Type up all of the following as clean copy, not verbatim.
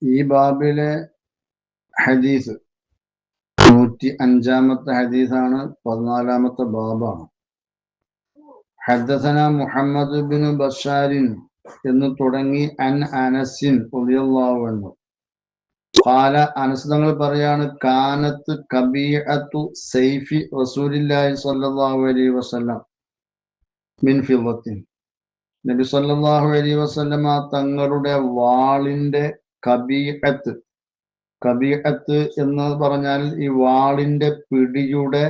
ഈ ബാബിലെ ഹദീസ് 105-ാമത്തെ ഹദീസാണ്, 14-ാമത്തെ ബാബാണ്. ഹദ്ദസന മുഹമ്മദ് ബിൻ ബഷാരിൻ എന്ന് തുടങ്ങി അൻ അനസിൻ റളിയല്ലാഹു അൻഹു ഖാല, അനസ് തങ്ങൾ പറയാണ്, കാനത്ത് കബീഅത്തു സൈഫി റസൂലില്ലാഹി സ്വല്ലല്ലാഹു അലൈഹി വസല്ലം മിൻ ഫിദ്ദത്തിൻ. നബി സല്ലല്ലാഹു അലൈഹി വസല്ലമ തങ്ങളുടെ വാളിന്റെ കബീഅത്ത്, കബീഅത്ത് എന്ന് പറഞ്ഞാൽ ഈ വാളിന്റെ പിടിയുടെ,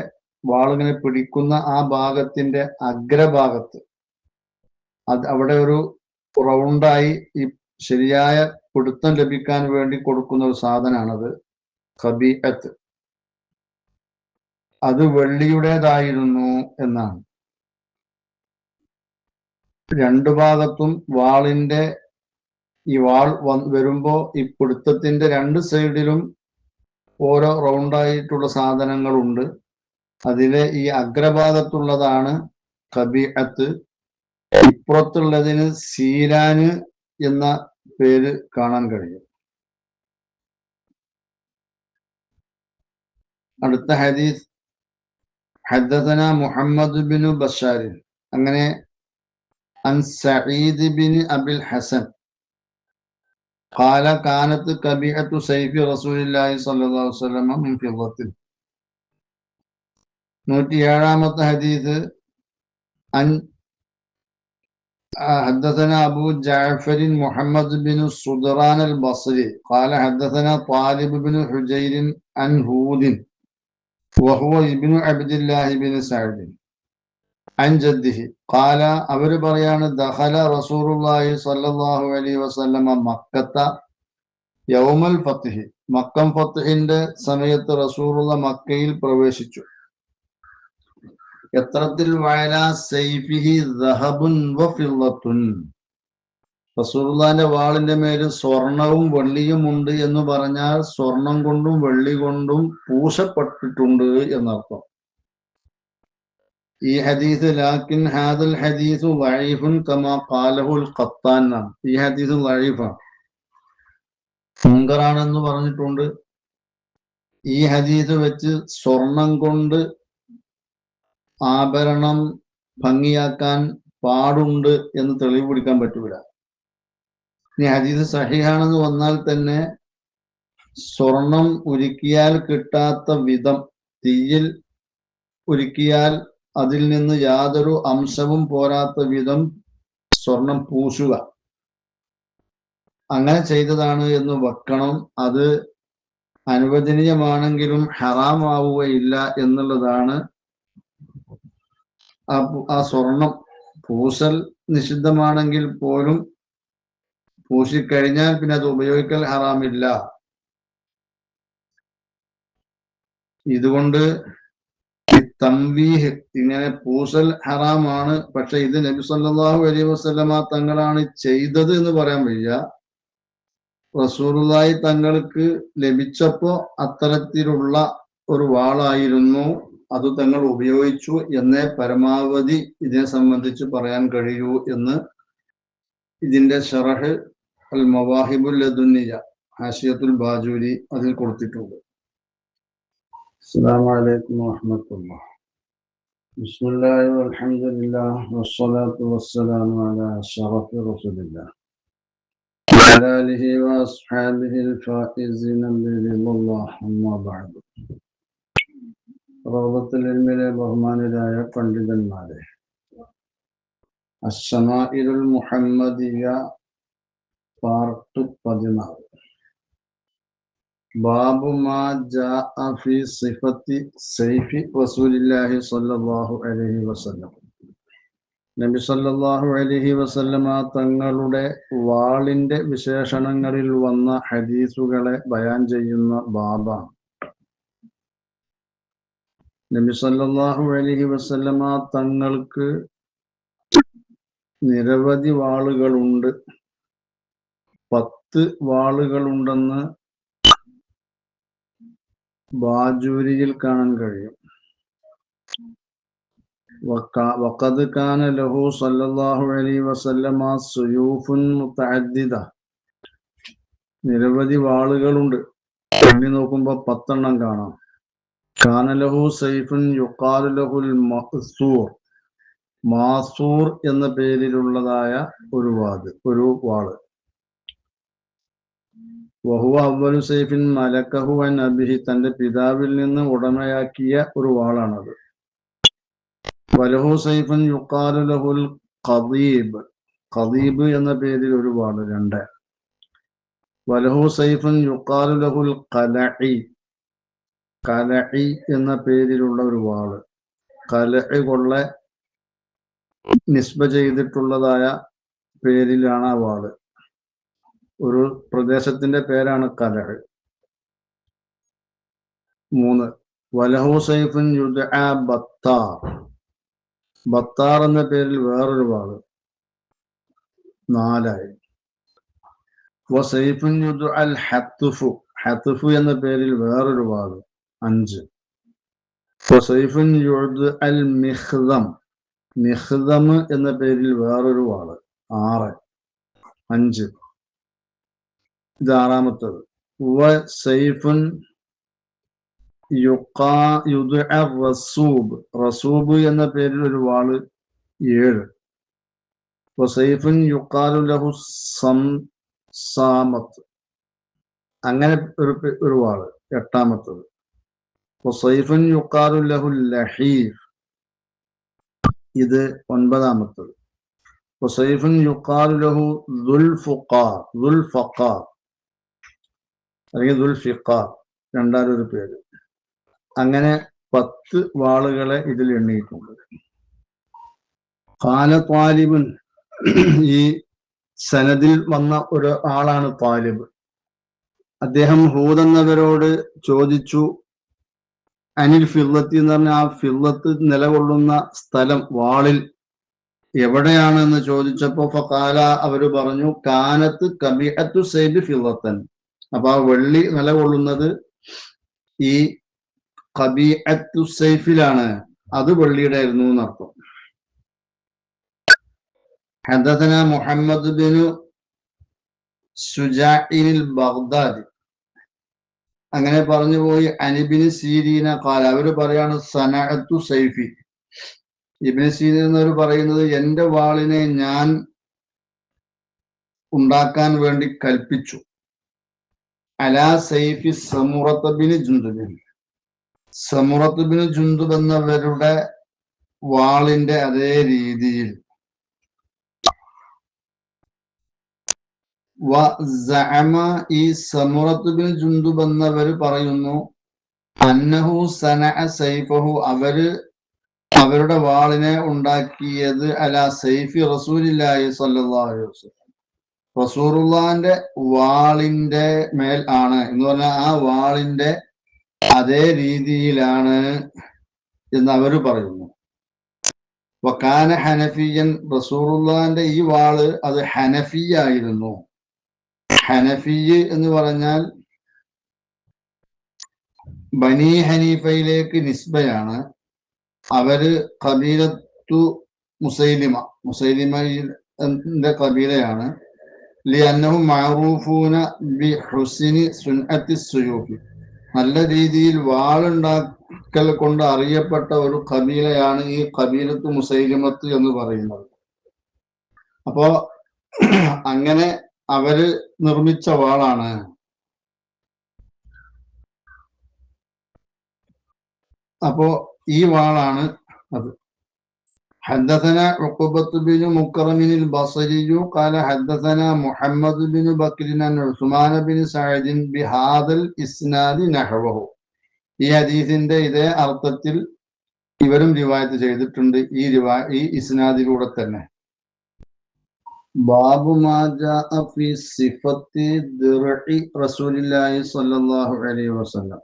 വാളിങ്ങനെ പിടിക്കുന്ന ആ ഭാഗത്തിന്റെ അഗ്രഭാഗത്ത്, അവിടെ ഒരു റൗണ്ടായി ഈ ശരിയായ പിടുത്തം ലഭിക്കാൻ വേണ്ടി കൊടുക്കുന്ന ഒരു സാധനമാണത് കബീഅത്ത്. അത് വെള്ളിയുടേതായിരുന്നു എന്നാണ്. രണ്ടു ഭാഗത്തും വാളിന്റെ ഈ വാൾ വരുമ്പോ ഈ പിടുത്തത്തിന്റെ രണ്ട് സൈഡിലും ഓരോ റൗണ്ടായിട്ടുള്ള സാധനങ്ങളുണ്ട്. അതിലെ ഈ അഗ്രഭാഗത്തുള്ളതാണ് കബീഅത്ത്. ഇപ്പുറത്തുള്ളതിന് സീരാന് എന്ന പേര് കാണാൻ കഴിയും. അടുത്ത ഹദീസ് ഹദ്ദസന മുഹമ്മദ് ബിൻ ബഷാർ, അങ്ങനെ അൻ സഈദ് ബിൻ അബിൽ ഹസൻ ഖാല കാനത്ത് കബീഅത്തു സൈഫി റസൂലില്ലാഹി സ്വല്ലല്ലാഹു അലൈഹി വസല്ലം മിൻ ഫിദ്ദത്തിൻ. 107-ാമത്തെ ഹദീസ് അൻ حدثنا أبو جعفر محمد بن صدران البصري قال حدثنا طالب بن حجير عن هود وهو ابن عبد الله بن سعد عن جده قال അവർ പറയാണ്, ദഖല റസൂലുള്ളാഹി സ്വല്ലല്ലാഹു അലൈഹി വസല്ലം മക്കത്ത യൗമൽ ഫത്ഹി, മക്കം ഫത്ഹിന്റെ സമയത്ത് റസൂലുള്ള മക്കയിൽ പ്രവേശിച്ചു. എത്രത്തിൽ വഅല സൈഫിഹി ദഹബുൻ വഫില്ലത്തുൻ, റസൂലുള്ളാഹിന്റെ വാളിന്റെ മേൽ സ്വർണവും വെള്ളിയും ഉണ്ട് എന്ന് പറഞ്ഞാൽ സ്വർണം കൊണ്ടും വെള്ളി കൊണ്ടും പൂശപ്പെട്ടിട്ടുണ്ട് എന്നർത്ഥം. ഈ ഹദീസ് ലാക്കിൻ ഹാദൽ ഹദീസു ദഈഫുൻ കമാ ഖാലഹുൽ ഖത്താൻ, ഈ ഹദീസ് ദഈഫാണ്, മുൻകറാണെന്ന് പറഞ്ഞിട്ടുണ്ട്. ഈ ഹദീസ് വെച്ച് സ്വർണം കൊണ്ട് ആഭരണം ഭംഗിയാക്കാൻ പാടുണ്ട് എന്ന് തെളിവ് പിടിക്കാൻ പറ്റൂല. ഇനി ഹദീസ് സഹിഹാണെന്ന് വന്നാൽ തന്നെ സ്വർണം ഉരുക്കിയാൽ കിട്ടാത്ത വിധം, തീയിൽ ഉരുക്കിയാൽ അതിൽ നിന്ന് യാതൊരു അംശവും പോരാത്ത വിധം സ്വർണം പൂശുക, അങ്ങനെ ചെയ്തതാണ് എന്ന് വെക്കണം. അത് അനുവദനീയമാണെങ്കിലും ഹറാമാവുകയില്ല എന്നുള്ളതാണ്. ആ സ്വർണം പൂശൽ നിഷിദ്ധമാണെങ്കിൽ പോലും പൂശിക്കഴിഞ്ഞാൽ പിന്നെ അത് ഉപയോഗിക്കൽ ഹറാമില്ല. ഇതുകൊണ്ട് തംവീഹ്, ഇങ്ങനെ പൂശൽ ഹറാമാണ്, പക്ഷെ ഇത് നബി സല്ലല്ലാഹു അലൈഹി വസല്ലമ തങ്ങളാണ് ചെയ്തത് എന്ന് പറയാൻ വയ്യ. റസൂലുള്ളാഹി തങ്ങൾക്ക് ലഭിച്ചപ്പോ അത്തരത്തിലുള്ള ഒരു വാളായിരുന്നു, അത് തങ്ങൾ ഉപയോഗിച്ചു എന്നേ പരമാവധി ഇതിനെ സംബന്ധിച്ച് പറയാൻ കഴിയൂ എന്ന് ഇതിന്റെ ശറഹ് അൽ മവാഹിബുൽ ലദുന്നിയ ഹാശിയത്തുൽ ബാജൂരി അതിൽ കൊടുത്തിട്ടുണ്ട്. അസ്സലാമു അലൈക്കും വറഹ്മത്തുള്ളാഹി. ബിസ്മില്ലാഹി വൽഹംദുലില്ലാഹി വസ്സലാത്തു വസ്സലാമു അലാ അശ്റഫി റസൂലില്ലാഹി വഅലാ ആലിഹി വഅസ്ഹാബിഹിൽ ഫായിസീന ബിറിദല്ലാഹി അമ്മാ ബഅദ്. റൗദത്തുൽ ഇൽമിലെ ബഹുമാനരായ പണ്ഡിതന്മാരെ, അശ്ശമാഇലുൽ മുഹമ്മദിയ പാർട്ട് 16, ബാബു മാ ജാഅ ഫി സിഫത്തി സൈഫി റസൂലില്ലാഹി സ്വല്ലല്ലാഹു അലൈഹി വസല്ലം. നബി സല്ലല്ലാഹു അലൈഹി വസല്ലമ തങ്ങളുടെ വാളിന്റെ വിശേഷണങ്ങളിൽ വന്ന ഹദീസുകളെ ബയാൻ ചെയ്യുന്ന ബാബാണ്. നബി സല്ലല്ലാഹു അലൈഹി വസല്ലമ തങ്ങൾക്ക് നിരവധി വാളുകളുണ്ട്. 10 വാളുകളുണ്ടെന്ന് ബാജൂരിയിൽ കാണാൻ കഴിയും. വഖദ് കാന ലഹു സല്ലല്ലാഹു അലൈഹി വസല്ലമ സുയൂഫുൻ മുതഅദ്ദിദ, നിരവധി വാളുകളുണ്ട്. എണ്ണി നോക്കുമ്പോൾ 10 കാണാം. കാനലഹു സൈഫുൻ യുഖാലു ലഹുൽ മഅ്സൂർ, മാസൂർ എന്ന പേരിലുള്ളതായ ഒരു വാള്. വഹുവ അവ്വലു സൈഫിൻ മലക്കഹു അൻ അബിഹി, തന്റെ പിതാവിൽ നിന്ന് ഉടമയാക്കിയ ഒരു വാളാണത്. വലഹു സൈഫുൻ യുഖാലു ലഹുൽ ഖദീബ്, ഖദീബ് എന്ന പേരിൽ ഒരു വാള് 2. വലഹു സൈഫുൻ യുഖാലു ലഹുൽ ഖലഇ, ഖലഇ എന്ന പേരിലുള്ള ഒരു വാള്. ഖലഇ കൊള്ള നിസ്ബ ചെയ്തിട്ടുള്ളതായ പേരിലാണ് ആ വാള്. ഒരു പ്രദേശത്തിന്റെ പേരാണ് ഖലഇ. 3. വലഹു സൈഫുൻ യുദ്ആ ബത്താർ, ബത്താർ എന്ന പേരിൽ വേറൊരു വാള്. 4. വസൈഫുൻ യുദ്അൽ ഹത്ഫു, ഹത്ഫു എന്ന പേരിൽ വേറൊരു വാള്. 5. വസൈഫുൻ യുദ്അൽ മിഖ്ദം, മിഖ്ദം എന്ന പേരിൽ വേറൊരു വാള്. 6. 5. ഇത് 6-മത്തത്. വസൈഫുൻ യുദ്അ റസൂബ്, റസൂബ് എന്ന പേരിൽ ഒരു വാള്. 7. വസൈഫുൻ യുഖാലു ലഹു സാമത്ത്, അങ്ങനെ ഒരു വാള്. 8-മത്തത്. വസൈഫുൻ യുഖാലു ലഹു ലഹീഫ്, ഇത് 9-മത്തത്. വസൈഫുൻ യുഖാലു ലഹു ദുൽഫഖാർ, ദുൽഫഖാർ അല്ലെങ്കിൽ ദുൽഫിഖാർ, രണ്ടാമതൊരു പേര്. അങ്ങനെ 10 വാളുകളെ ഇതിൽ എണ്ണിയിട്ടുണ്ട്. ഖാല ത്വാലിബുൻ, ഈ സനദിൽ വന്ന ഒരു ആളാണ് ത്വാലിബ്. അദ്ദേഹം ഹൂദ് എന്നവരോട് ചോദിച്ചു, അനിൽ ഫില്ലത്തി എന്ന് പറഞ്ഞ ആ ഫില്ലത്ത് നിലകൊള്ളുന്ന സ്ഥലം വാളിൽ എവിടെയാണെന്ന് ചോദിച്ചപ്പോ ഫഖാല, അവര് പറഞ്ഞു, കാനത്ത് കബിഅത്തു സൈബ് ഫില്ലത്തൻ. അപ്പൊ ആ വെള്ളി നിലകൊള്ളുന്നത് ഈ ഖബീഅത്തു സൈഫിലാണ്, അത് വെള്ളിയുടെ ആയിരുന്നു എന്നർത്ഥം. ഹദഥന മുഹമ്മദ് ബിൻ സുജാഇൽ ബഗ്ദാദി, അങ്ങനെ പറഞ്ഞു പോയി. അനിബിന് സീരീന ഖാല, അവര് പറയാണ് സനഅത്തു സൈഫി. ഇബ്നു സീരീൻ എന്നവർ പറയുന്നത്, എന്റെ വാളിനെ ഞാൻ ഉണ്ടാക്കാൻ വേണ്ടി കൽപ്പിച്ചു. അലാ സൈഫി സമുറത്ത് ബിൻ ജുന്ദുബ്, സമുറത്ത് ബിൻ ജുന്ദുബ് എന്നവരുടെ വാളിന്റെ അതേ രീതിയിൽ. ഈ സമുറത്ത് ബിൻ ജുന്ദുബ് എന്നവര് പറയുന്നു, അന്നഹു സനഅ സൈഫഹു, അവരുടെ വാളിനെ ഉണ്ടാക്കിയത് അലാ സൈഫി റസൂലില്ലാഹി സ്വല്ലല്ലാഹു അലൈഹി വസല്ലം, റസൂലുള്ളാഹിന്റെ വാളിന്റെ മേൽ ആണ് എന്ന് പറഞ്ഞാൽ ആ വാളിന്റെ അതേ രീതിയിലാണ് എന്ന് അവര് പറയുന്നു. വകാന ഹനഫിയൻ, റസൂലുള്ളാഹിന്റെ ഈ വാള് അത് ഹനഫിയായിരുന്നു. ഹനഫി എന്ന് പറഞ്ഞാൽ ബനി ഹനീഫയിലേക്ക് നിസ്ബയാണ്. അവര് ഖബീലത്തു മുസൈലിമയുടെ ഖബീലയാണ്. ലിഅന്നഹും മഅറൂഫൂന ബിഹുസ്നി സുൻഅത്തി സുയൂഫി, നല്ല രീതിയിൽ വാളുണ്ടാക്കൽ കൊണ്ട് അറിയപ്പെട്ട ഒരു ഖബീലയാണ് ഈ ഖബീലത്തു മുസൈലിമത്ത് എന്ന് പറയുന്നത്. അപ്പോ അങ്ങനെ അവര് നിർമ്മിച്ച വാളാണ്. അപ്പോ ഈ വാളാണ് അത്. حدثنا عقبة بن مكرم البصري قال حدثنا محمد بن بكر عن عثمان بن سعد بهذا الإسناد نحوه. ഈ ഹദീസിന്റെ ഇതേ അർത്ഥത്തിൽ ഇവരും റിവായത്ത് ചെയ്തിട്ടുണ്ട്, ഈ ഇസ്നാദിലൂടെ തന്നെ. ബാബു മാ ജാഅ ഫീ സിഫത്തി ദിർഇ റസൂലില്ലാഹി സ്വല്ലല്ലാഹു അലൈഹി വസല്ലം.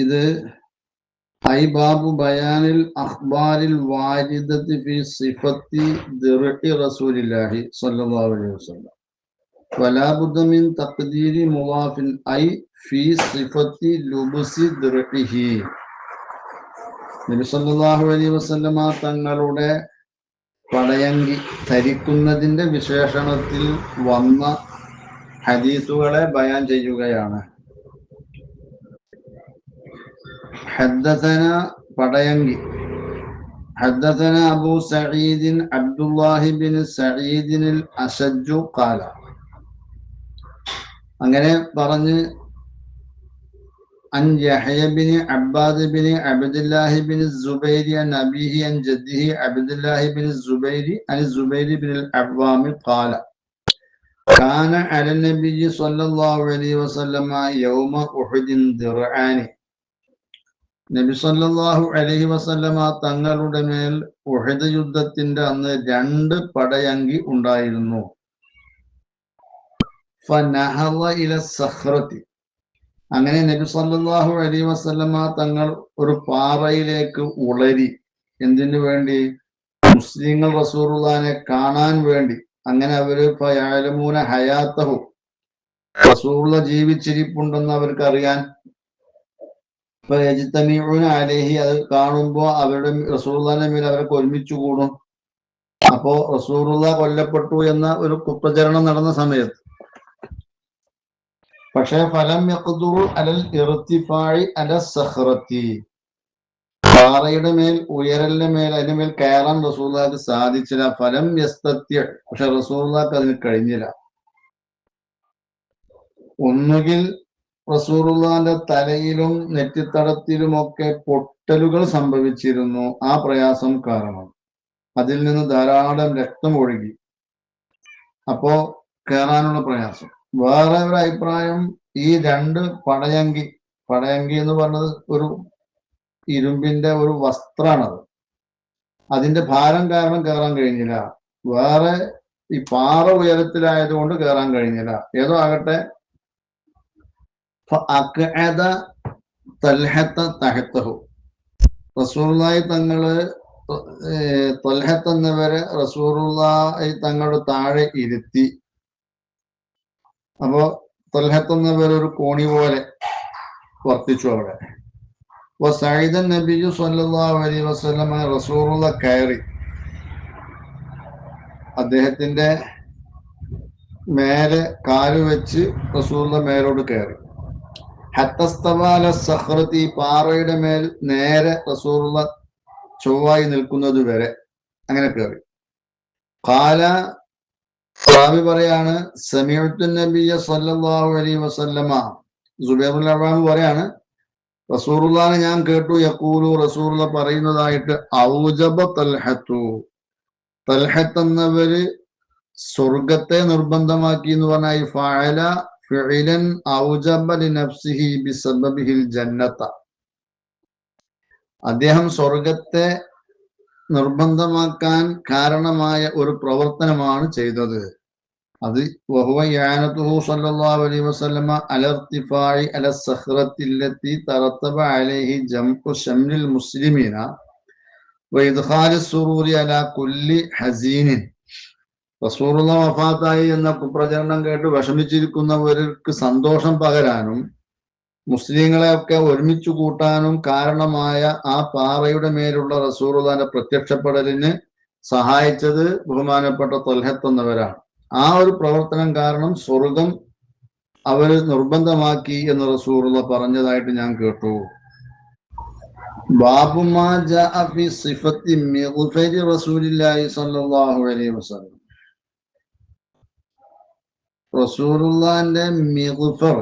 ഇത് ഐ ബാബു ബയാനിൽ അഖ്ബാരിൽ വാരിദത്തി ഫീ സിഫത്തി ദിർഇ റസൂലില്ലാഹി സ്വല്ലല്ലാഹു അലൈഹി വസല്ലം വലാ ബുദ്ദ മിൻ തഖ്ദീരി മുളാഫിൻ ഐ ഫീ സിഫത്തി ലുബ്സി ദിർഇഹി. നബി സല്ലല്ലാഹു അലൈഹി വസല്ലമ തങ്ങളുടെ പടയങ്കി ധരിക്കുന്നതിന്റെ വിശേഷണത്തിൽ വന്ന ഹദീസുകളെ ബയാൻ ചെയ്യുകയാണ്. ഹദ്ദസന പടയങ്കി حدثنا أبو سعيد عبد الله بن سعيد الأشج قال അങ്ങനെ പറഞ്ഞ് عن يحيى بن عباد بن عبد الله بن الزبير عن أبيه عن جده عبد الله بن الزبير عن الزبير بن العوام قال كان على النبي صلى الله عليه وسلم يوم أحد درعان നബി സല്ലല്ലാഹു അലൈഹി വസല്ലമ തങ്ങളുടെ മേൽ ഉഹദ് യുദ്ധത്തിന്റെ അന്ന് 2 പടയങ്കി ഉണ്ടായിരുന്നു. ഫനഹള ഇല സഖറതി അങ്ങനെ നബി സല്ലല്ലാഹു അലൈഹി വസല്ലമ തങ്ങൾ ഒരു പാറയിലേക്ക് ഉളരി. എന്തിനു വേണ്ടി? മുസ്ലിങ്ങൾ റസൂലുള്ളാഹിനെ കാണാൻ വേണ്ടി. അങ്ങനെ അവര് ഫയഅലമൂന ഹയാതഹു റസൂലുള്ള ജീവിച്ചിരിപ്പുണ്ടെന്ന് അവർക്ക് അറിയാൻ. അലേഹി അത് കാണുമ്പോ അവരുടെ റസൂലുള്ളാഹിന്റെ മേൽ അവരൊക്കെ ഒരുമിച്ച് കൂടും. അപ്പോ റസൂലുള്ള കൊല്ലപ്പെട്ടു എന്ന ഒരു കുപ്രചരണം നടന്ന സമയത്ത് പക്ഷേ ഫലം യഖ്ദുറു അലൽ ഇർതിഫാഇ അല സഖറതി പാറയുടെ മേൽ ഉയരലിന്റെ മേൽ അതിന്റെ മേൽ കയറാൻ റസൂലുള്ളാഹിക്ക് സാധിച്ചില്ല. ഫലം യസ്തത്യ പക്ഷെ റസൂലുള്ളാഹിക്ക് അതിന് കഴിഞ്ഞില്ല. ഒന്നുകിൽ റസൂലുള്ളാഹിന്റെ തലയിലും നെറ്റിത്തടത്തിലുമൊക്കെ പൊട്ടലുകൾ സംഭവിച്ചിരുന്നു. ആ പ്രയാസം കാരണം അതിൽ നിന്ന് ധാരാളം രക്തം ഒഴുകി. അപ്പോ കയറാനുള്ള പ്രയാസം. വേറെ ഒരു അഭിപ്രായം, ഈ 2 പടയങ്കി എന്ന് പറഞ്ഞത് ഒരു ഇരുമ്പിന്റെ ഒരു വസ്ത്രാണത്. അതിന്റെ ഭാരം കാരണം കയറാൻ കഴിഞ്ഞില്ല. വേറെ ഈ പാറ ഉയരത്തിലായതുകൊണ്ട് കയറാൻ കഴിഞ്ഞില്ല. ഏതോ ആകട്ടെ റസൂലുള്ളാഹി തങ്ങള് ത്വൽഹത്ത് എന്നവരെ റസൂലുള്ളാഹി തങ്ങളുടെ താഴെ ഇരുത്തി. അപ്പോ ത്വൽഹത്ത് എന്നവർ ഒരു കോണി പോലെ വർത്തിച്ചു അവിടെ. സഈദൻ നബിയു സ്വല്ലല്ലാഹു അലൈഹി വസല്ലമ റസൂലുള്ള കയറി അദ്ദേഹത്തിന്റെ മേലെ കാല് വെച്ച് റസൂലുള്ള മേലോട്ട് കയറി. ഹത്തസ്തവാല സഖറതി പാറയുടെ മേൽ നേരെ റസൂലുള്ള ചൊവ്വായി നിൽക്കുന്നത് വരെ അങ്ങനെ കയറി. ഖാല റാവി പറയാണ് സമീഅത്തു നബിയ സല്ലല്ലാഹു അലൈഹി വസല്ലമ സുബൈറുൽ അവ്വാം പറയാണ് റസൂലുള്ളാഹിനെ ഞാൻ കേട്ടു യഖൂലു റസൂലുള്ള പറയുന്നതായിട്ട് ഔജബ തൽഹത്തു തൽഹത്ത് എന്നവര് സ്വർഗത്തെ നിർബന്ധമാക്കി എന്ന് പറഞ്ഞാൽ ഫഅല ഫിഇലൻ ഔജബ ലിനഫ്സിഹി ബിസബബിഹിൽ ജന്നത അദ്ദേഹം സ്വർഗത്തെ നിർബന്ധമാക്കാൻ കാരണമായ ഒരു പ്രവർത്തനമാണ് ചെയ്തത്. അത് വഹുവ ഇആനതുഹു സ്വല്ലല്ലാഹു അലൈഹി വസല്ലമ അല ഇർതിഫാഇ അല സഖറത്തി അല്ലതി തറത്തബ അലൈഹി ജംഉ ശംലിൽ മുസ്ലിമീന വഇദ്ഖാലി സുറൂരി അലാ കുല്ലി ഹസീനിൻ റസൂലുള്ളാഹി വഫാത്തായി എന്ന കുപ്രചരണം കേട്ട് വിഷമിച്ചിരിക്കുന്നവർക്ക് സന്തോഷം പകരാനും മുസ്ലിങ്ങളെയൊക്കെ ഒരുമിച്ച് കൂട്ടാനും കാരണമായ ആ പാറയുടെ മേലുള്ള റസൂലുള്ളാഹിന്റെ പ്രത്യക്ഷപ്പെടലിന് സഹായിച്ചത് ബഹുമാനപ്പെട്ട ത്വൽഹത്ത് എന്നവരാണ്. ആ ഒരു പ്രവർത്തനം കാരണം സ്വർഗം അവര് നിർബന്ധമാക്കി എന്ന് റസൂലുള്ളാഹി പറഞ്ഞതായിട്ട് ഞാൻ കേട്ടു. ബാബു മാ ജാഅ ഫി സിഫത്തി മിഗ്ഫരി റസൂലില്ലാഹി സ്വല്ലല്ലാഹു അലൈഹി വസല്ലം റസൂലുള്ളാഹിന്റെ മിഗ്ഫർ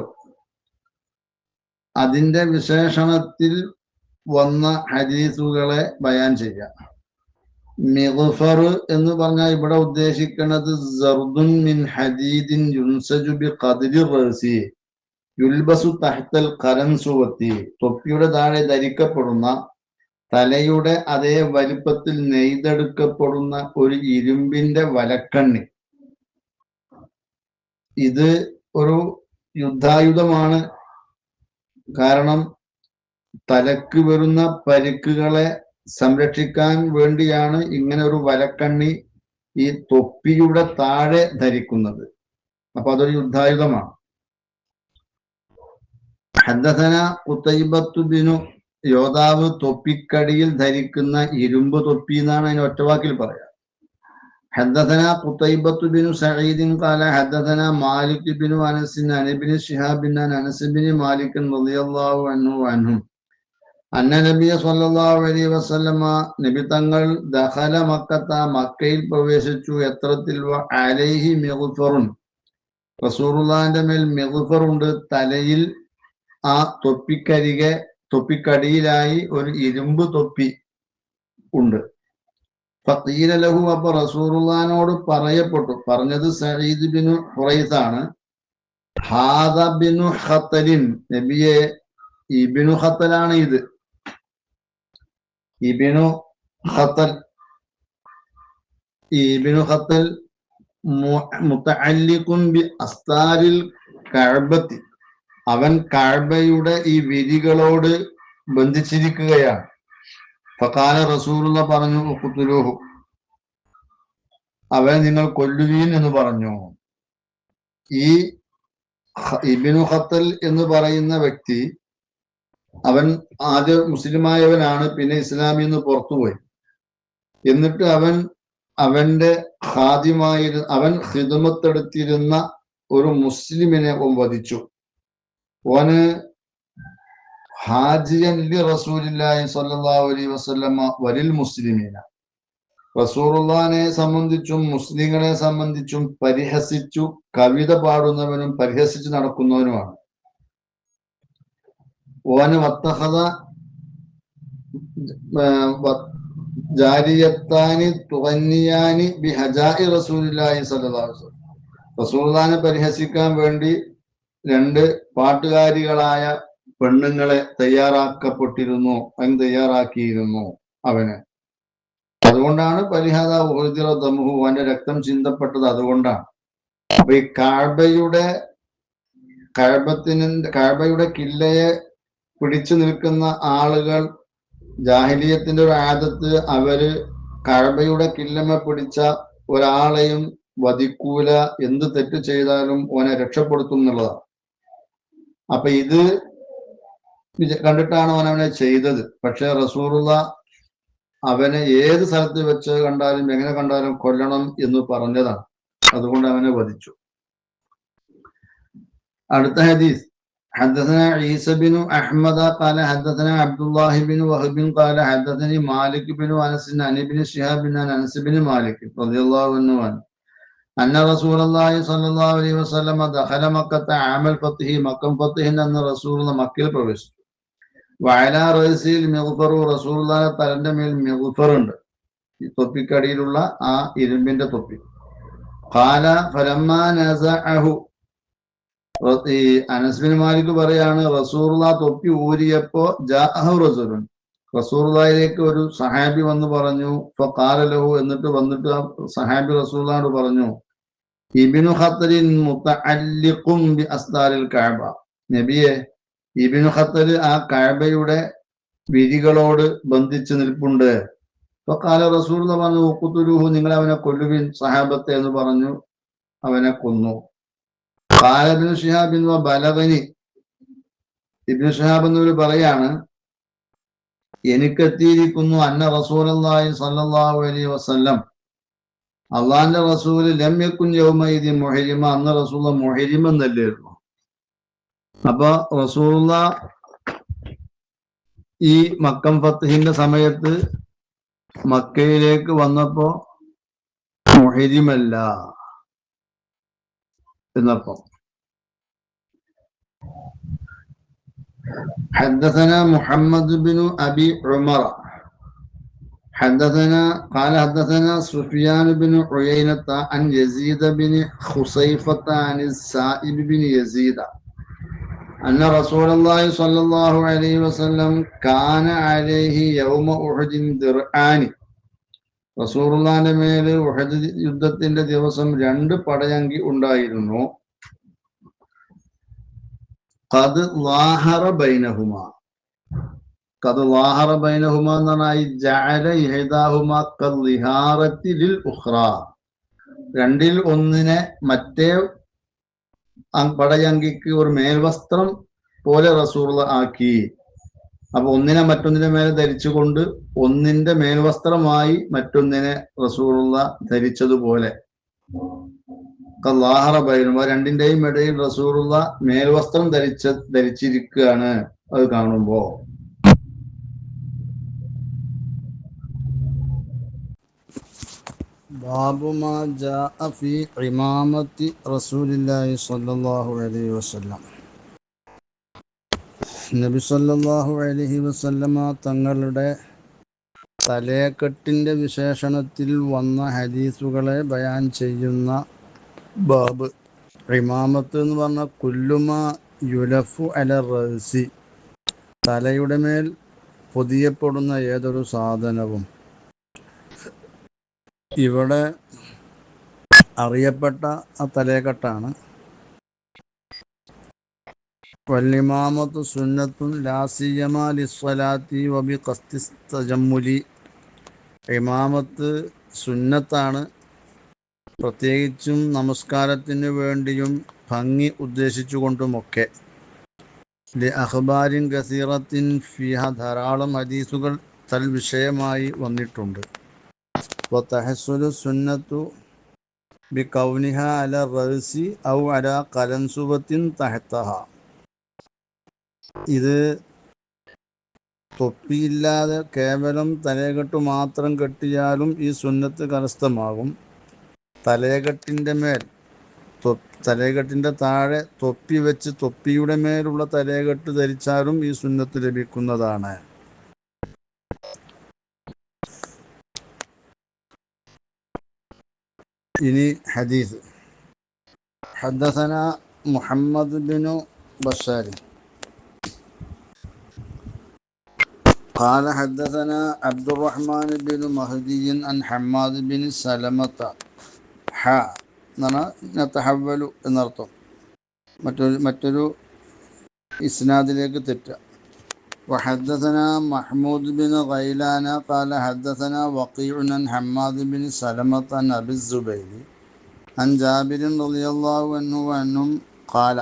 അതിന്റെ വിശേഷണത്തിൽ വന്ന ഹദീസുകളെ ബയാൻ ചെയ്യാം. മിഗ്ഫർ എന്ന് പറഞ്ഞാൽ ഇവിടെ ഉദ്ദേശിക്കുന്നത് സർദുൻ മിൻ ഹദീദിൻ യുൻസജു ബിഖദ്രി റഅസി യുൽബസു തഹ്തൽ ഖറൻസുവത്തി തൊപ്പിയുടെ താഴെ ധരിക്കപ്പെടുന്ന തലയുടെ അതേ വലിപ്പത്തിൽ നെയ്തെടുക്കപ്പെടുന്ന ഒരു ഇരുമ്പിന്റെ വലക്കണ്ണി. ഇത് ഒരു യുദ്ധായുധമാണ്. കാരണം തലക്ക് വരുന്ന പരിക്കുകളെ സംരക്ഷിക്കാൻ വേണ്ടിയാണ് ഇങ്ങനെ ഒരു വലക്കണ്ണി ഈ തൊപ്പിയുടെ താഴെ ധരിക്കുന്നത്. അപ്പൊ അതൊരു യുദ്ധായുധമാണ്. ഹദ്ദസന ഖുതൈബത്തു ബിനു യോദ്ധാവ് തൊപ്പിക്കടിയിൽ ധരിക്കുന്ന ഇരുമ്പ് തൊപ്പി എന്നാണ് അതിന് ഒറ്റവാക്കിൽ പറയാം. حدثنا قتيبة بن سعيد قال حدثنا مالك بن أنس عن ابن شهاب بن أنس بن مالك رضي الله عنه وعنهم أن النبي صلى الله عليه وسلم നബി തങ്ങൾ ദഖല മക്കത്ത മക്കയിൽ പ്രവേശിച്ചു യത്രത്തിൽ അലൈഹി മിഗ്ഫറുൻ റസൂലുള്ളാഹിന്റെ മേൽ മിഗ്ഫർ ഉണ്ട് തലയിൽ ആ തൊപ്പിക്കടിയിലായി ഒരു ഇരുമ്പ് തൊപ്പി ഉണ്ട്. ഫഖീല ലഹു അപ്പൊ റസൂലുള്ളാഹിനോട് പറഞ്ഞത് സഈദ് ബിൻ ഹുറൈസാണ്. ഹാദ ബിനു ഖത്തലിൻ നബിയെ ഇബ്നു ഖത്തലാണ് ഇത്. ഇബ്നു ഖത്തൽ മുതഅല്ലിഖുൻ ബി അസ്താരിൽ കഅബത്തി അവൻ കഅബയുടെ ഈ വിരികളോട് ബന്ധിച്ചിരിക്കുകയാണ്. ഫഖാല റസൂലുള്ള പറഞ്ഞു ഉഖ്തുലൂഹു അവൻ നിങ്ങൾ കൊല്ലുവീൻ എന്ന് പറഞ്ഞു. ഈ ഇബ്നു ഖത്തൽ എന്ന് പറയുന്ന വ്യക്തി അവൻ ആദ്യം മുസ്ലിമായവനാണ്, പിന്നെ ഇസ്ലാമിൽ നിന്ന് പുറത്തുപോയി. എന്നിട്ട് അവന്റെ അവൻ ഖിദ്മത്തെടുത്തിരുന്ന ഒരു മുസ്ലിമിനെ വധിച്ചു. ഓന് ഹാജിയൻ ലി റസൂലില്ലാഹി സ്വല്ലല്ലാഹു അലൈഹി വസല്ലമ വലിൽ മുസ്ലിമീന റസൂലുള്ളാഹിനെ സംബന്ധിച്ചും മുസ്ലിങ്ങളെ സംബന്ധിച്ചും പരിഹസിച്ചു കവിത പാടുന്നവനും പരിഹസിച്ചു നടക്കുന്നവനുമാണ്. ഓന് വത്തഖദ ജാരിയത്താനി തുഗന്നിയാനി ബിഹജാഇ റസൂലില്ലാഹി സ്വല്ലല്ലാഹു അലൈഹി വസല്ലം റസൂലുള്ളാഹിനെ പരിഹസിക്കാൻ വേണ്ടി രണ്ട് പാട്ടുകാരികളായ പെണ്ണുങ്ങളെ തയ്യാറാക്കിയിരുന്നു അവന്. അതുകൊണ്ടാണ് പരിഹാദ ഉഹദിറ ദമുഹു അവന്റെ രക്തം ചിന്തപ്പെട്ടത്. അതുകൊണ്ടാണ്. അപ്പൊ ഈ കഅബയുടെ കില്ലയെ പിടിച്ചു നിൽക്കുന്ന ആളുകൾ ജാഹിലിയത്തിന്റെ ഒരു ആദത്ത്, അവര് കഅബയുടെ കില്ലമ പിടിച്ച ഒരാളെയും വധിക്കൂല, എന്ത് തെറ്റ് ചെയ്താലും ഓനെ രക്ഷപ്പെടുത്തും എന്നുള്ളതാണ്. അപ്പൊ ഇത് കണ്ടിട്ടാണ് അവനെ ചെയ്തത്. പക്ഷെ റസൂലുള്ള അവനെ ഏത് സ്ഥലത്ത് വെച്ച് കണ്ടാലും എങ്ങനെ കണ്ടാലും കൊല്ലണം എന്ന് പറഞ്ഞതാണ്. അതുകൊണ്ട് അവനെ വധിച്ചു. അടുത്ത ഹദീസ് حدثنا عيسى بن أحمد قال حدثنا عبد الله بن وهب قال حدثني مالك بن أنس عن ابن شهاب بن أنس بن مالك رضي الله عنه أن رسول الله صلى الله عليه وسلم دخل مكة عام الفتح مكة فتح أن رسول الله مكة പ്രവേശിച്ചു. വഅലാ റഅസിൽ മിഗ്ഫറു റസൂലുള്ളാഹിന്റെ തലന്റെ മേൽ മിഗ്ഫർ ഉണ്ട്, ഈ തൊപ്പിക്കടിയിലുള്ള ആ ഇരുമ്പിന്റെ തൊപ്പി. ഖാല ഫലമ്മാ നസഅഹു അനസ് ബിൻ മാലിക് പറയാണ്, റസൂലുള്ളാഹി തൊപ്പി ഊരിയപ്പോ ജാഅഹു റസൂലുൻ റസൂലുള്ളാഹിലേക്ക് ഒരു സഹാബി വന്ന് പറഞ്ഞു. ഫഖാല ലഹു എന്നിട്ട് സഹാബി റസൂലുള്ളാഹിയോട് പറഞ്ഞു, ഇബ്നു ഖത്തലിൻ മുതഅല്ലിഖും ബി അസ്താരിൽ കഅബ നബിയെ ഇബ്നു ഖത്തൽ ആ കഅബയുടെ വിരികളോട് ബന്ധിച്ച് നിൽപ്പുണ്ട്. ഫഖാല റസൂലുള്ളാഹി പറഞ്ഞു ഉഖ്തുലൂഹു നിങ്ങൾ അവനെ കൊല്ലുവിൻ സഹാബത്തെ എന്ന് പറഞ്ഞു. അവനെ കൊന്നു. ഖാല ഇബ്നു ശിഹാബ് ബലഗനി ഇബ്നു ശിഹാബ് എന്നവർ പറയാണ്, എനിക്കെത്തിയിരിക്കുന്നു അന്ന റസൂലുള്ളാഹി സ്വല്ലല്ലാഹു അലൈഹി വസല്ലം അള്ളാഹിന്റെ റസൂല് ലം യകുൻ യൗമഇദിൻ മുഹരിമ അന്ന് റസൂലുള്ളാഹി മുഹരിം എന്നല്ലായിരുന്നു. അപ്പൊ റസൂലുള്ളാഹി ഈ മക്കം ഫത്ഹിന്റെ സമയത്ത് മക്കയിലേക്ക് വന്നപ്പോ മുഹരിമല്ല എന്നപ്പം. حدثنا محمد بن أبي عمر قال حدثنا سفيان بن عيينة عن يزيد بن خصيفة عن السائب بن يزيد أن رسول الله صلى الله عليه وسلم كان عليه يوم أحد درعان റസൂലുള്ളാഹിന്റെ മേൽ ഉഹദ് യുദ്ധത്തിന്റെ ദിവസം രണ്ട് പടയങ്കി ഉണ്ടായിരുന്നു. ഖദ് ളാഹറ ബൈനഹുമാ എന്ന് പറഞ്ഞാൽ ജഅല ഇഹ്ദാഹുമാ കൽളിഹാറത്തി ലിൽ ഉഖ്റാ രണ്ടിൽ ഒന്നിനെ മറ്റേ പടയങ്കിക്ക് ഒരു മേൽവസ്ത്രം പോലെ റസൂലുള്ളാഹി ആക്കി. അപ്പൊ ഒന്നിനെ മറ്റൊന്നിന്റെ മേലെ ധരിച്ചുകൊണ്ട് ഒന്നിന്റെ മേൽവസ്ത്രമായി മറ്റൊന്നിനെ റസൂലുള്ള ധരിച്ചതുപോലെ രണ്ടിന്റെയും ഇടയിൽ റസൂലുള്ള മേൽവസ്ത്രം ധരിച്ചിരിക്കുകയാണ് അത് കാണുമ്പോ. ബാബു മാ ജാഅ ഫീ ഇമാമത്തി റസൂലില്ലാഹി സ്വല്ലല്ലാഹു അലൈഹി വസല്ലം. നബി സല്ലല്ലാഹു അലൈഹി വസല്ലമ തങ്ങളുടെ തലയെക്കെട്ടിന്റെ വിശേഷണത്തിൽ വന്ന ഹദീസുകളെ ബയാൻ ചെയ്യുന്ന ബാബ്. ഇമാമത്ത് എന്ന് പറഞ്ഞ കുല്ലുമ യുലഫു അല റഅസി, തലയുടെ മേൽ പൊതിയപ്പെടുന്ന ഏതൊരു സാധനവും. ഇവിടെ അറിയപ്പെട്ട ആ തലയെക്കെട്ടാണ്. വല്ലിമാമത്തു സുന്നത്തുൻ ലാ സിയ്യമാ ലിസ്സലാത്തി വബി ഖസ്ദിസ് തജമ്മുലി. ഇമാമത്ത് സുന്നത്താണ്, പ്രത്യേകിച്ചും നമസ്കാരത്തിന് വേണ്ടിയും ഭംഗി ഉദ്ദേശിച്ചുകൊണ്ടുമൊക്കെ. ലി അഖ്ബാരിൻ കസീറത്തിൻ ഫിഹ, ധാരാളം ഹദീസുകൾ തൽ വിഷയമായി വന്നിട്ടുണ്ട്. വതഹസ്സുലു സുന്നത്തു ബികൗനിഹ അല റഅസി ഔ അല ഖലൻസുബത്തിൻ തഹ്തഹ. ഇത് തൊപ്പിയില്ലാതെ കേവലം തലയെക്കെട്ട് മാത്രം കെട്ടിയാലും ഈ സുന്നത്ത് കരസ്ഥമാകും. തലയെക്കെട്ടിൻ്റെ താഴെ തൊപ്പി വെച്ച് തൊപ്പിയുടെ മേലുള്ള തലയെക്കെട്ട് ധരിച്ചാലും ഈ സുന്നത്ത് ലഭിക്കുന്നതാണ്. ഇനി ഹദീസ്. ഹദ്ദസനാ മുഹമ്മദ് ബിനു ബശാർ قال حدثنا عبد الرحمن بن مهدي عن حماد بن سلمة നതഹവ്വലു എന്നർത്ഥം. മറ്റൊരു ഇസ്നാദിലേക്ക് തെറ്റുക. وحدثنا محمود بن غيلان قال حدثنا وقيع عن حماد بن سلمة عن أبي الزبير عن جابر رضي الله عنه وعنهم قال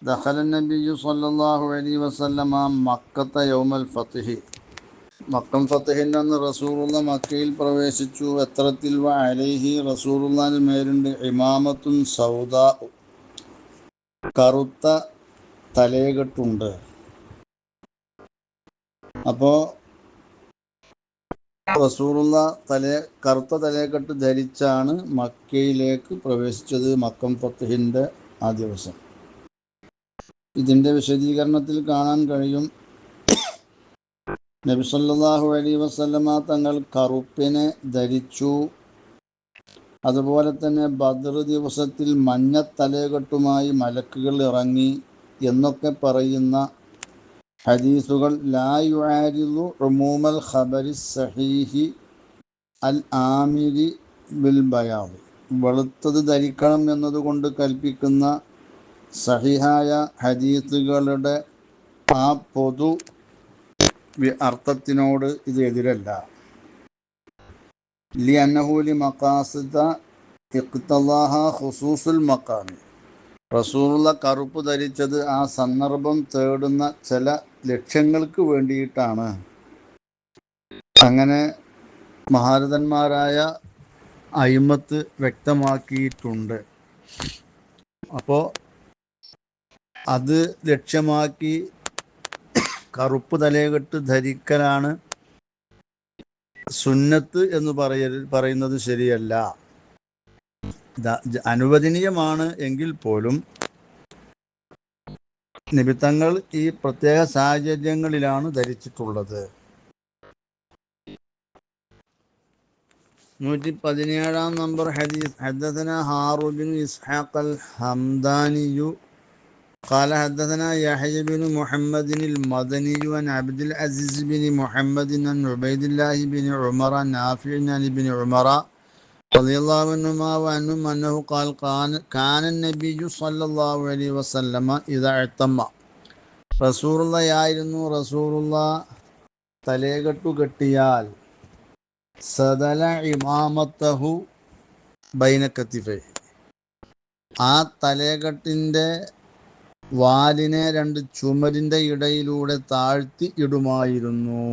دخل النبي صلى الله عليه وسلم مكة يوم الفتح. മക്കം ഫതഹിൻ്റെ അന്ന് റസൂലുള്ള മക്കയിൽ പ്രവേശിച്ചു. എത്രത്തിൽ വ അലൈഹി, റസൂലുള്ളാഹിന്റെ മേലുണ്ട് ഇമാമത്തുൻ സൗദാ, കറുത്ത തലയെക്കെട്ടുണ്ട്. അപ്പോൾ റസൂലുള്ള കറുത്ത തലയെക്കെട്ട് ധരിച്ചാണ് മക്കയിലേക്ക് പ്രവേശിച്ചത് മക്കം ഫതഹിൻ്റെ ആ ദിവസം. ഇതിൻ്റെ വിശദീകരണത്തിൽ കാണാൻ കഴിയും, നബി സല്ലല്ലാഹു അലൈഹി വസല്ലമ തങ്ങൾ കറുപ്പിനെ ധരിച്ചു. അതുപോലെ തന്നെ ബദർ ദിവസത്തിൽ മഞ്ഞ തലയെക്കെട്ടുമായി മലക്കുകൾ ഇറങ്ങി എന്നൊക്കെ പറയുന്ന ഹദീസുകൾ ലാ യുആരിദു ഉമൂമൽ ഖബരി സഹീഹി അൽ ആമിരി ബിൽ ബയാദ്. വെളുത്തത് ധരിക്കണം എന്നതുകൊണ്ട് കൽപ്പിക്കുന്ന സഹിഹായ ഹദീസുകളുടെ ആ പൊതു അർത്ഥത്തിനോട് ഇത് എതിരല്ല. ലി അന്നഹു ലി മഖാസിദ ഇഖ്തളാഹ ഖുസൂസുൽ മഖാമി. റസൂലുള്ള കറുപ്പ് ധരിച്ചത് ആ സന്ദർഭം തേടുന്ന ചില ലക്ഷ്യങ്ങൾക്ക് വേണ്ടിയിട്ടാണ്. അങ്ങനെ മഹാരഥന്മാരായ അയിമത്ത് വ്യക്തമാക്കിയിട്ടുണ്ട്. അപ്പോൾ അത് ലക്ഷ്യമാക്കി കറുപ്പ് തലയെക്കെട്ട് ധരിക്കലാണ് സുന്നത്ത് എന്ന് പറയുന്നത് ശരിയല്ല. അനുവദനീയമാണ് എങ്കിൽ പോലും നിബിത്തങ്ങൾ ഈ പ്രത്യേക സാഹചര്യങ്ങളിലാണ് ധരിച്ചിട്ടുള്ളത്. 117 നമ്പർ ഹദീസ്. ഹദ്ദസനാ ഹാറൂൻ ബിൻ ഇസ്ഹാഖ് അൽ ഹംദാനിയു قال حدثنا يحيى بن محمد المدني عن عبد العزيز بن محمد عن عبيد الله بن عمر نافع عن ابن عمر رضي الله عنهما وعنهم أنه قال كان النبي صلى الله عليه وسلم إذا اعتم. റസൂലുള്ള ആയിരുന്നു, റസൂലുള്ള തലയെക്കെട്ടു കെട്ടിയാൽ സദല ഇമാമത്തഹു ബൈന കത്തിഫൈ, ആ തലയെക്കെട്ടിൻ്റെ വാലിനെ രണ്ട് ചുമരിൻ്റെ ഇടയിലൂടെ താഴ്ത്തി ഇടുമായിരുന്നു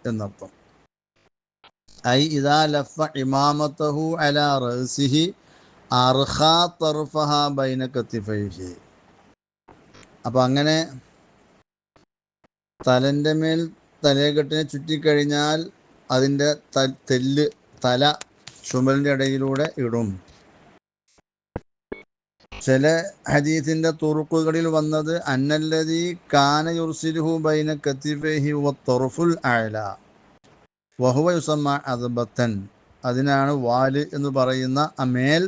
എന്നർത്ഥം. ഐ ഇദാ ലഫ ഇമാമത്തഹു അലാ റഅസിഹി അർഖാ തർഫഹ ബൈന കത്തിഫൈഹി. അപ്പം അങ്ങനെ തലൻ്റെ മേൽ തലയെക്കെട്ടിനെ ചുറ്റിക്കഴിഞ്ഞാൽ അതിൻ്റെ തല ചുമലിൻ്റെ ഇടയിലൂടെ ഇടും. ചില ഹദീസിൻ്റെ തുറുക്കുകളിൽ വന്നത് അന്നല്ലദീ കാന യുർസിലുഹു ബൈന കത്തിഫൈഹി വ തർഫുൽ അഅല വഹുവ യുസമ്മ അദ്ബത്തൻ. അതിനാണ് വാല് എന്ന് പറയുന്ന മേൽ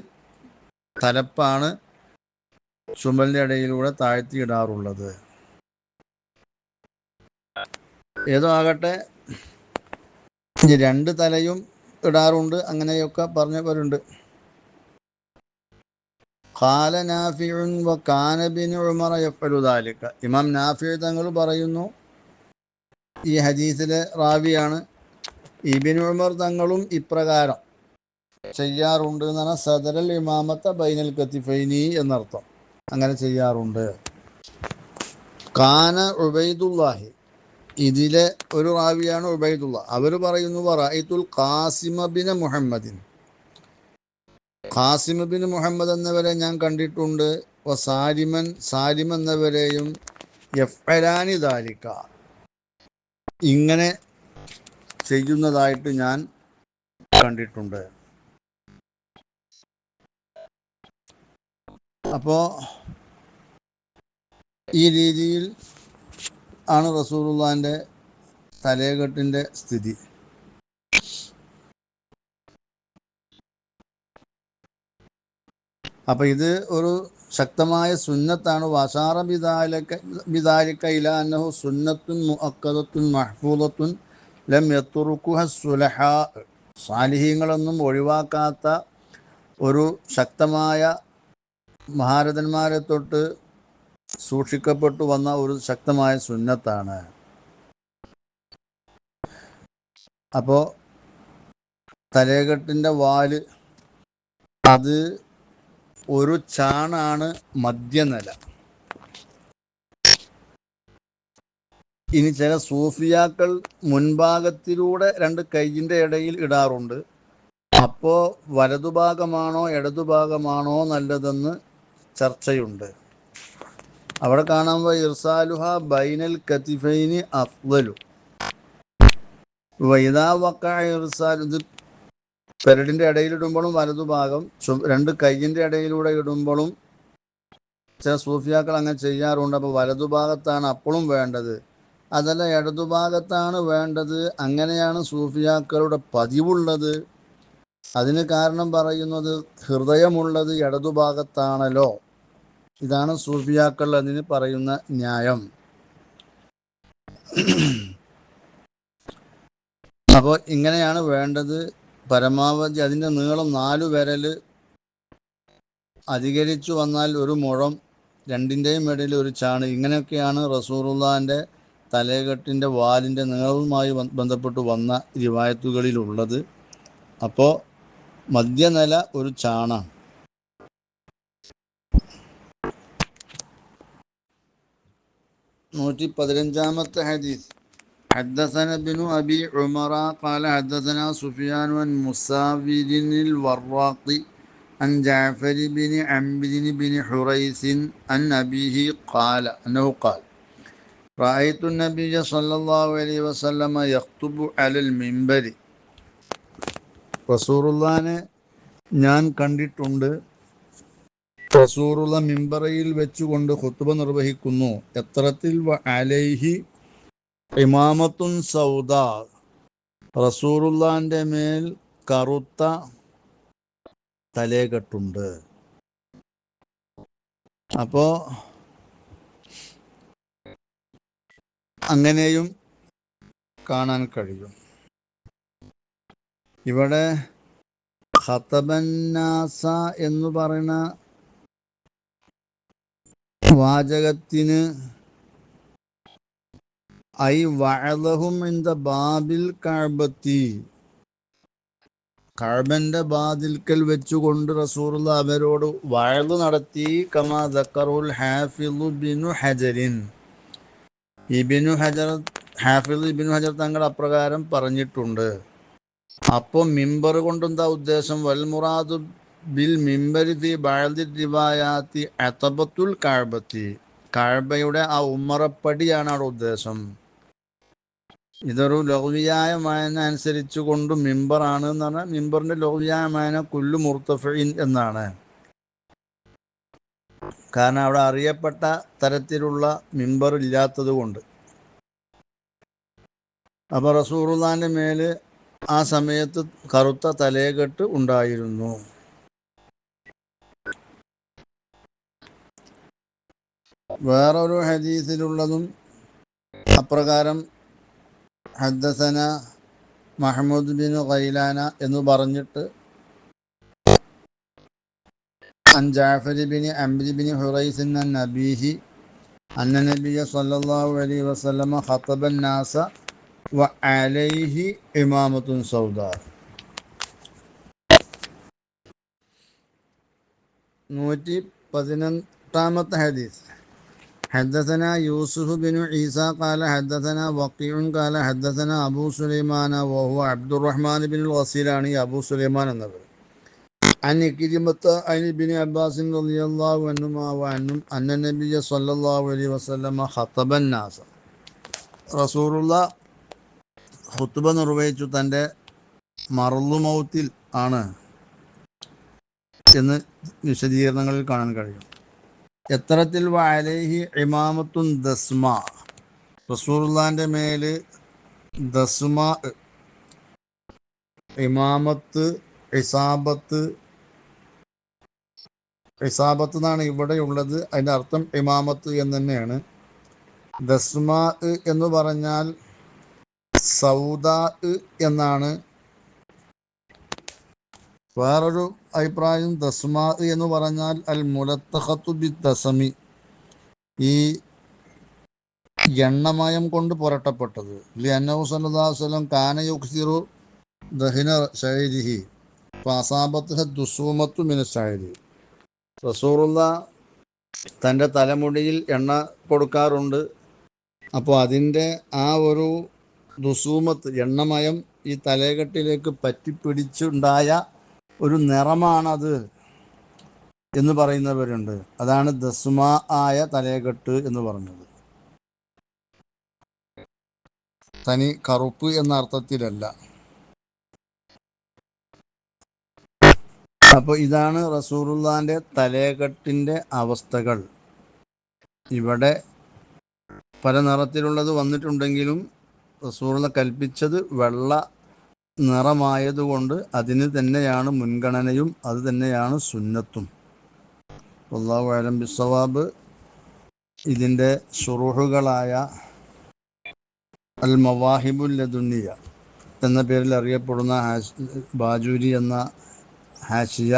തലപ്പാണ് ചുമലിൻ്റെ ഇടയിലൂടെ താഴ്ത്തിയിടാറുള്ളത്. ഏതോ ആകട്ടെ രണ്ട് തലയും ഇടാറുണ്ട്, അങ്ങനെയൊക്കെ പറഞ്ഞവരുണ്ട്. ഖാല നാഫിഉൻ വകാന ഇബ്നു ഉമർ യഫ്അലു ദാലിക. ഇമാം നാഫി തങ്ങൾ പറയുന്നു, ഈ ഹദീസിലെ റാവിയാണ്, ഇബ്നു ഉമർ തങ്ങളും ഇപ്രകാരം ചെയ്യാറുണ്ട് എന്നാണ്. സദറൽ ഇമാമത്ത ബൈനൽ കത്തിഫൈനി എന്നർത്ഥം. അങ്ങനെ ചെയ്യാറുണ്ട്. കാന ഉബൈദുല്ലാഹി, ഇതിലെ ഒരു റാവിയാണ് ഉബൈദുള്ള. അവർ പറയുന്നു, റഅയ്തുൽ ഖാസിമ ബിൻ മുഹമ്മദിൻ, ഖാസിം ബിൻ മുഹമ്മദ് എന്നവരെ ഞാൻ കണ്ടിട്ടുണ്ട്. സാലിം എന്നവരെയും യഫ്അലാനി ദാലിക, ഇങ്ങനെ ചെയ്യുന്നതായിട്ട് ഞാൻ കണ്ടിട്ടുണ്ട്. അപ്പോൾ ഈ രീതിയിൽ ആണ് റസൂലുള്ളാഹിൻ്റെ തലയെക്കെട്ടിൻ്റെ സ്ഥിതി. അപ്പം ഇത് ഒരു ശക്തമായ സുന്നത്താണ്. വസാറ ബിദാലിക ഇലാ അന്നഹു സുന്നത്തുൻ മുഅക്കദത്തുൻ മഹ്ഫൂദത്തുൻ ലം യത്റുക്കുഹ സുലഹാ. സാലിഹീങ്ങളൊന്നും ഒഴിവാക്കാത്ത ഒരു ശക്തമായ മഹാരഥന്മാരെ തൊട്ട് സൂക്ഷിക്കപ്പെട്ടു വന്ന ഒരു ശക്തമായ സുന്നത്താണ്. അപ്പോൾ തലയെക്കെട്ടിൻ്റെ വാല് അത് ഒരു ചാണാണ് മധ്യനില. ഇനി ചില സൂഫിയാക്കൾ മുൻഭാഗത്തിലൂടെ രണ്ട് കൈയിൻ്റെ ഇടയിൽ ഇടാറുണ്ട്. അപ്പോൾ വലതുഭാഗമാണോ ഇടതുഭാഗമാണോ നല്ലതെന്ന് ചർച്ചയുണ്ട്. അവിടെ കാണുമ്പോൾ ഇർസാലുഹ ബൈനൽ കത്തിഫൈനി അഫ്ളലു വൈദാ വഖഅ ഇർസാൽ. ഇത് പെരടിൻ്റെ ഇടയിലിടുമ്പോഴും വലതുഭാഗം, രണ്ട് കൈയിൻ്റെ ഇടയിലൂടെ ഇടുമ്പോഴും ചില സൂഫിയാക്കൾ അങ്ങനെ ചെയ്യാറുണ്ട്. അപ്പോൾ വലതുഭാഗത്താണ് അപ്പോഴും വേണ്ടത്, അതല്ല ഇടതുഭാഗത്താണ് വേണ്ടത്, അങ്ങനെയാണ് സൂഫിയാക്കളുടെ പതിവുള്ളത്. അതിന് കാരണം പറയുന്നത് ഹൃദയമുള്ളത് ഇടതുഭാഗത്താണല്ലോ. ഇതാണ് സൂഫിയാക്കൾ അതിന് പറയുന്ന ന്യായം. അപ്പോൾ ഇങ്ങനെയാണ് വേണ്ടത്. പരമാവധി അതിൻ്റെ നീളം 4 വിരൽ അധികരിച്ചു വന്നാൽ ഒരു മുഴം, രണ്ടിൻ്റെയും ഇടയിൽ ഒരു ചാണ്. ഇങ്ങനെയൊക്കെയാണ് റസൂലുള്ളാഹിൻ്റെ തലയെക്കെട്ടിൻ്റെ വാലിൻ്റെ നീളവുമായി ബന്ധപ്പെട്ട് വന്ന റിവായത്തുകളിലുള്ളത്. അപ്പോൾ മധ്യനില ഒരു ചാണാണ്. 115-ാമത്തെ ഹദീസ്. حدثنا ابن أبي عمر قال حدثنا سفيان عن مساور الوراق عن جعفر بن عمرو بن حريث عن أبيه قال أنه قال رأيت النبي صلى الله عليه وسلم يخطب على المنبر. റസൂലുള്ളാഹിനെ ഞാൻ കണ്ടിട്ടുണ്ട്, റസൂലുള്ള മിമ്പറയിൽ വെച്ചുകൊണ്ട് ഖുത്ബ നിർവഹിക്കുന്നു. എത്രത്തിൽ വ അലൈഹി ഇമാമത്തുൻ സൗദാ, റസൂലുള്ളാഹിന്റെ മേൽ കറുത്ത തലയെക്കെട്ടുണ്ട്. അപ്പോൾ അങ്ങനെയും കാണാൻ കഴിയും. ഇവിടെ ഖതബന്നാസ എന്ന് പറയുന്ന വാചകത്തിന് ഐ വഅലഹും ഇൻദ ബാബിൽ കഅബത്തി, കഅബന്റെ വാതിൽക്കൽ വെച്ചുകൊണ്ട് റസൂലുള്ളാഹി അവരോട് വഅദ് നടത്തി. കമാ ദക്കറുൽ ഹാഫിളു ബിനു ഹജറിൻ, ഹാഫിള് ഇബ്നു ഹജർ തങ്ങൾ അപ്രകാരം പറഞ്ഞിട്ടുണ്ട്. അപ്പോൾ മിമ്പർ കൊണ്ടെന്താ ഉദ്ദേശം? വൽ മുറാദു ബിൽ മിമ്പരി ഫി ബഅദി റിവായാത്തി അതബത്തുൽ കഅബത്തി, കഅബയുടെ ആ ഉമ്മറപ്പടിയാണ് അവിടെ ഉദ്ദേശം. ഇതൊരു ലൗകിയായ മായന അനുസരിച്ചു കൊണ്ട് മിമ്പറാണ് എന്ന് പറഞ്ഞാൽ മിമ്പറിന്റെ ലൗകിയായ മായന കുല്ലു മുർത്തഫിൻ എന്നാണ്. കാരണം അവിടെ അറിയപ്പെട്ട തരത്തിലുള്ള മിമ്പർ ഇല്ലാത്തത് കൊണ്ട്. അപ്പോൾ റസൂലുള്ളാഹിന്റെ മേല് ആ സമയത്ത് കറുത്ത തലേകെട്ട് ഉണ്ടായിരുന്നു. വേറൊരു ഹദീസിലുള്ളതും അപ്രകാരം ഹദ്ദസന മഹ്മൂദ് ബിൻ ഖൈലാന എന്ന് പറഞ്ഞിട്ട് അൻ ജഅഫർ ബിൻ അംർ ബിൻ ഹുറൈസ് അൻ നബീഹി അന്ന നബിയ സല്ലല്ലാഹു അലൈഹി വസല്ലമ ഖതബൻ നാസ വ അലൈഹി ഇമാമത്തുൻ സൗദാ. 118ാമത്തെ ഹദീസ്. حدثنا يوسف بن عيسى قال حدثنا وقيع قال حدثنا أبو سليمان وهو عبد الرحمن بن الغسيلاني أبو سليمان النبي عن كلمة عن ابن عباس رضي الله عنهما وعنهم أن النبي صلى الله عليه وسلم خطب الناس. رسول الله ഖുത്ബ നിർവഹിച്ചു തൻ്റെ മറളു മൗത്തിൽ ആണ് എന്ന് വിശദീകരണങ്ങളിൽ കാണാൻ കഴിയും. എത്തരത്തിൽ വഅലൈഹി ഇമാമത്തുൻ ദസ്മ, റസൂലുള്ളാഹിന്റെ മേല് ദസ്മ, ഇമാമത്ത്, ഇസാബത്ത് എന്നാണ് ഇവിടെയുള്ളത്. അതിൻ്റെ അർത്ഥം ഇമാമത്ത് എന്ന് തന്നെയാണ്. ദസ്മ എന്ന് പറഞ്ഞാൽ സൗദാ എന്നാണ്. വേറൊരു അഭിപ്രായം ദസ്മാ എന്ന് പറഞ്ഞാൽ അൽ മുലത്തഖത്തു ബി ദസമി, ഈ എണ്ണമയം കൊണ്ട് പുരട്ടപ്പെട്ടത്. ലിഅന്നഹു സല്ലല്ലാഹു അലൈഹി വസല്ലം കാന യുക്സിറു ദഹിന ശൈരിഹി ഫഅസാബത്തുഹ ദുസൂമത്തു മിന ശൈരി. റസൂലുള്ളാഹ് തൻ്റെ തലമുടിയിൽ എണ്ണ കൊടുക്കാറുണ്ട്. അപ്പോൾ അതിൻ്റെ ആ ഒരു ദുസൂമത്ത്, എണ്ണമയം ഈ തലകെട്ടിലേക്ക് പറ്റിപ്പിടിച്ചുണ്ടായ ഒരു നിറമാണത് എന്ന് പറയുന്നവരുണ്ട്. അതാണ് ദസ്മാ ആയ തലകെട്ട് എന്ന് പറഞ്ഞത്. തനി കറുപ്പ് എന്ന അർത്ഥത്തിലല്ല. അപ്പോൾ ഇതാണ് റസൂലുള്ളാഹിന്റെ തലകെട്ടിൻ്റെ അവസ്ഥകൾ. ഇവിടെ പല നിറത്തിലുള്ളത് വന്നിട്ടുണ്ടെങ്കിലും റസൂലുള്ള കൽപ്പിച്ചത് വെള്ള നിറമായതുകൊണ്ട് അതിന് തന്നെയാണ് മുൻഗണനയും അത് തന്നെയാണ് സുന്നത്തും. വല്ലാഹു അലം ബിസ്സവാബ്. ഇതിൻ്റെ ശുറൂഹുകളായ അൽ മവാഹിബുൽ ലദുന്നിയ എന്ന പേരിൽ അറിയപ്പെടുന്ന ബാജൂരി എന്ന ഹാഷിയ,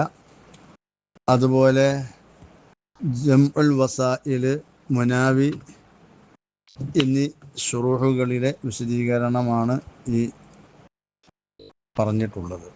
അതുപോലെ ജംഉൽ വസായിൽ, മുനാവി എന്നീ ശുറൂഹുകളിലെ വിശദീകരണമാണ് ഈ പറഞ്ഞിട്ടുള്ളത്.